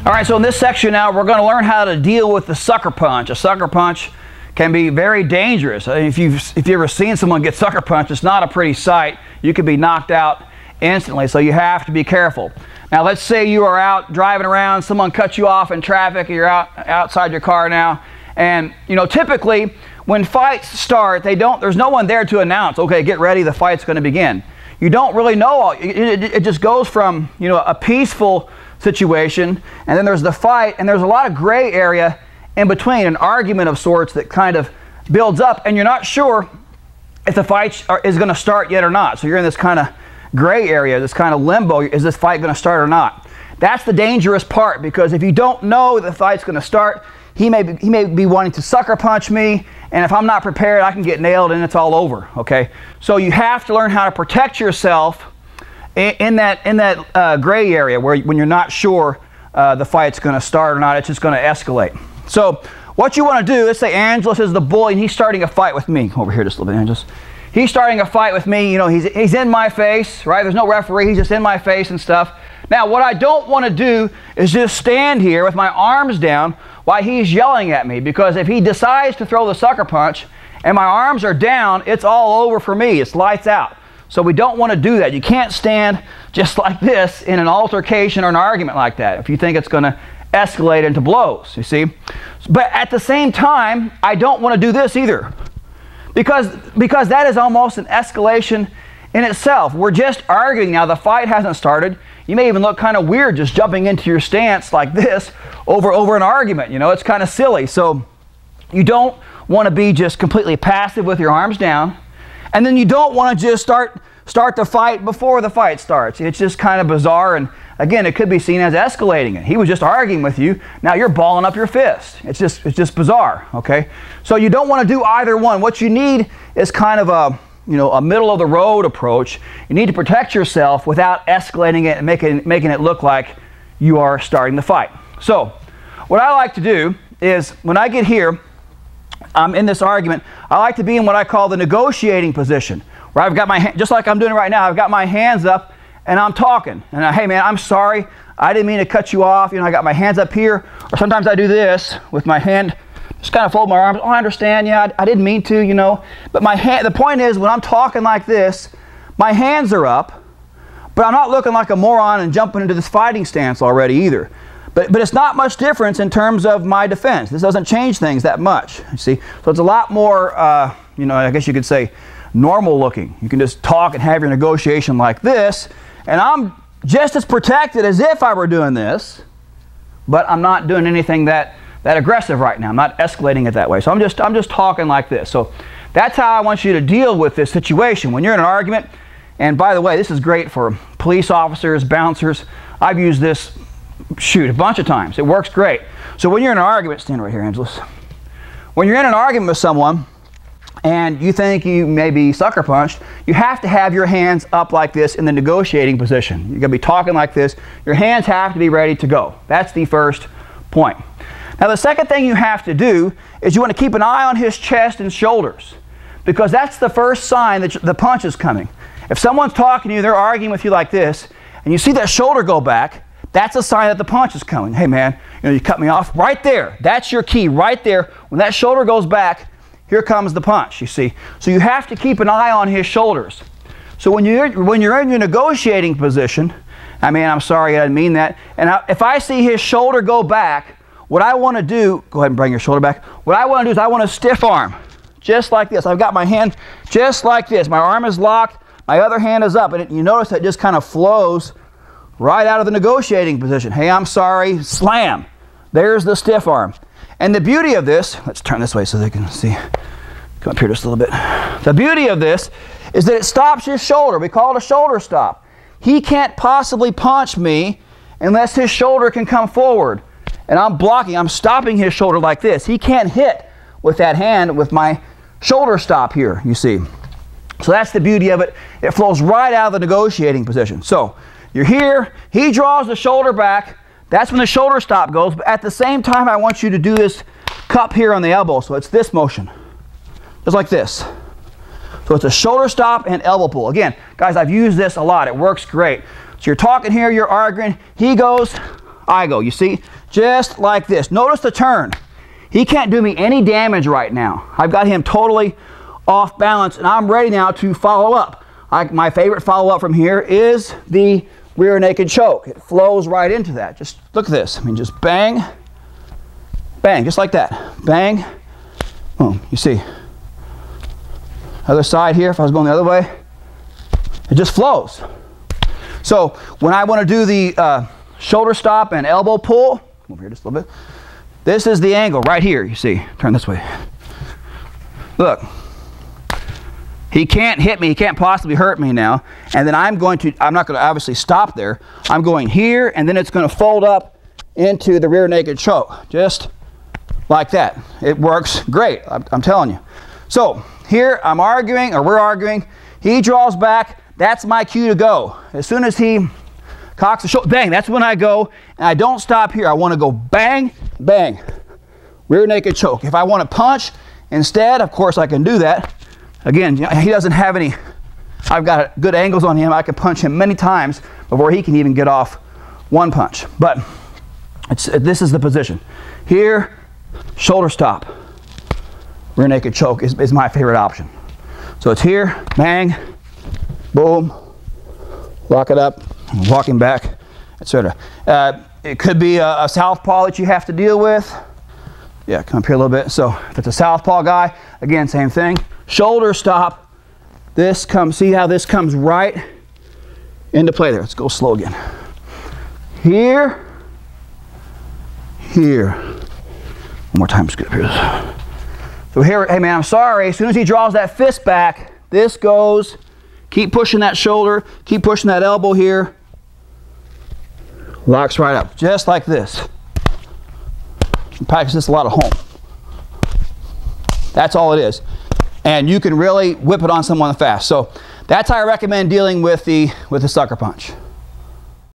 All right, so in this section now, we're going to learn how to deal with the sucker punch. A sucker punch can be very dangerous. If you've ever seen someone get sucker punched, it's not a pretty sight. You could be knocked out instantly, so you have to be careful. Now, let's say you are out driving around, someone cuts you off in traffic, and you're outside your car now, and typically when fights start, there's no one there to announce, okay, get ready, the fight's going to begin. You don't really know. It just goes from a peaceful situation, and then there's the fight, and there's a lot of gray area in between, an argument of sorts that kind of builds up, and you're not sure if the fight is going to start yet or not. So you're in this kind of gray area, this kind of limbo. Is this fight going to start or not? That's the dangerous part, because if you don't know the fight's going to start, he may be wanting to sucker punch me, and if I'm not prepared, I can get nailed and it's all over. Okay, so you have to learn how to protect yourself in that gray area when you're not sure the fight's going to start or not. It's just going to escalate. So what you want to do, let's say Angelus is the bully and he's starting a fight with me. Over here just a little bit, Angelus. He's starting a fight with me. He's in my face, right? There's no referee. He's just in my face and stuff. Now, what I don't want to do is just stand here with my arms down while he's yelling at me, because if he decides to throw the sucker punch and my arms are down, it's all over for me. It's lights out. So we don't want to do that. You can't stand just like this in an altercation or an argument like that if you think it's going to escalate into blows, you see. But at the same time, I don't want to do this either, because that is almost an escalation in itself. We're just arguing now. The fight hasn't started. You may even look kind of weird just jumping into your stance like this over an argument. It's kind of silly. So you don't want to be just completely passive with your arms down. And then you don't want to just start the fight before the fight starts. It's just kind of bizarre, and again, it could be seen as escalating it. He was just arguing with you. Now you're balling up your fist. It's just bizarre. Okay, so you don't want to do either one. What you need is kind of a middle of the road approach. You need to protect yourself without escalating it and making it look like you are starting the fight. So what I like to do is, when I get here, in this argument, I like to be in what I call the negotiating position, where I've got my hand, just like I'm doing right now, I've got my hands up and I'm talking. And hey man, I'm sorry, I didn't mean to cut you off. I got my hands up here, or sometimes I do this with my hand, just kind of fold my arms. Oh, I understand, yeah, I didn't mean to, But the point is, when I'm talking like this, my hands are up, but I'm not looking like a moron and jumping into this fighting stance already either. But it's not much difference in terms of my defense. This doesn't change things that much, you see. So it's a lot more, I guess you could say, normal looking. You can just talk and have your negotiation like this, and I'm just as protected as if I were doing this, but I'm not doing anything that aggressive right now. I'm not escalating it that way. So I'm just talking like this. So that's how I want you to deal with this situation when you're in an argument. And by the way, this is great for police officers, bouncers. I've used this a bunch of times. It works great. So when you're in an argument, stand right here, Angelus. When you're in an argument with someone and you think you may be sucker punched, you have to have your hands up like this in the negotiating position. You're going to be talking like this. Your hands have to be ready to go. That's the first point. Now the second thing you have to do is you want to keep an eye on his chest and shoulders, because that's the first sign that the punch is coming. If someone's talking to you, they're arguing with you like this, and you see that shoulder go back, that's a sign that the punch is coming. Hey man, you cut me off. Right there. That's your key. Right there. When that shoulder goes back, here comes the punch, you see. So you have to keep an eye on his shoulders. So when you're in your negotiating position, I'm sorry, I didn't mean that. And if I see his shoulder go back, what I want to do, go ahead and bring your shoulder back. What I want to do is I want to stiff arm, just like this. I've got my hand just like this. My arm is locked. My other hand is up. And you notice that it just kind of flows right out of the negotiating position. Hey, I'm sorry, slam. There's the stiff arm. And the beauty of this, let's turn this way so they can see. Come up here just a little bit. The beauty of this is that it stops his shoulder. We call it a shoulder stop. He can't possibly punch me unless his shoulder can come forward. And I'm blocking, I'm stopping his shoulder like this. He can't hit with that hand with my shoulder stop here, you see. So that's the beauty of it. It flows right out of the negotiating position. So you're here, he draws the shoulder back, that's when the shoulder stop goes, but at the same time I want you to do this cup here on the elbow, so it's this motion, just like this. So it's a shoulder stop and elbow pull. Again, guys, I've used this a lot, it works great. So you're talking here, you're arguing, he goes, I go. You see? Just like this. Notice the turn. He can't do me any damage right now. I've got him totally off balance, and I'm ready now to follow up. My favorite follow-up from here is the rear naked choke. It flows right into that. Just look at this. I mean, just bang, bang, just like that. Bang, boom. You see. Other side here, if I was going the other way, it just flows. So when I want to do the shoulder stop and elbow pull, over here just a little bit, this is the angle right here, you see. Turn this way. Look. He can't hit me, he can't possibly hurt me now. And then I'm not going to obviously stop there. I'm going here, and then it's going to fold up into the rear naked choke. Just like that. It works great, I'm telling you. So here I'm arguing, or we're arguing. He draws back, that's my cue to go. As soon as he cocks the shoulder, bang, that's when I go. And I don't stop here, I want to go bang, bang. Rear naked choke. If I want to punch instead, of course I can do that. Again, he doesn't have any, I've got good angles on him. I can punch him many times before he can even get off one punch. But this is the position. Here, shoulder stop. Rear naked choke is my favorite option. So it's here, bang, boom, lock it up, walking back, etc. It could be a southpaw that you have to deal with. Yeah, come up here a little bit. So if it's a southpaw guy, again, same thing. Shoulder stop. This comes, see how this comes right into play there. Let's go slow again. Here, here. One more time, scoot up here. So here, hey man, I'm sorry. As soon as he draws that fist back, this goes. Keep pushing that shoulder. Keep pushing that elbow here. Locks right up, just like this. You practice this a lot at home. That's all it is. And you can really whip it on someone fast. So that's how I recommend dealing with the sucker punch.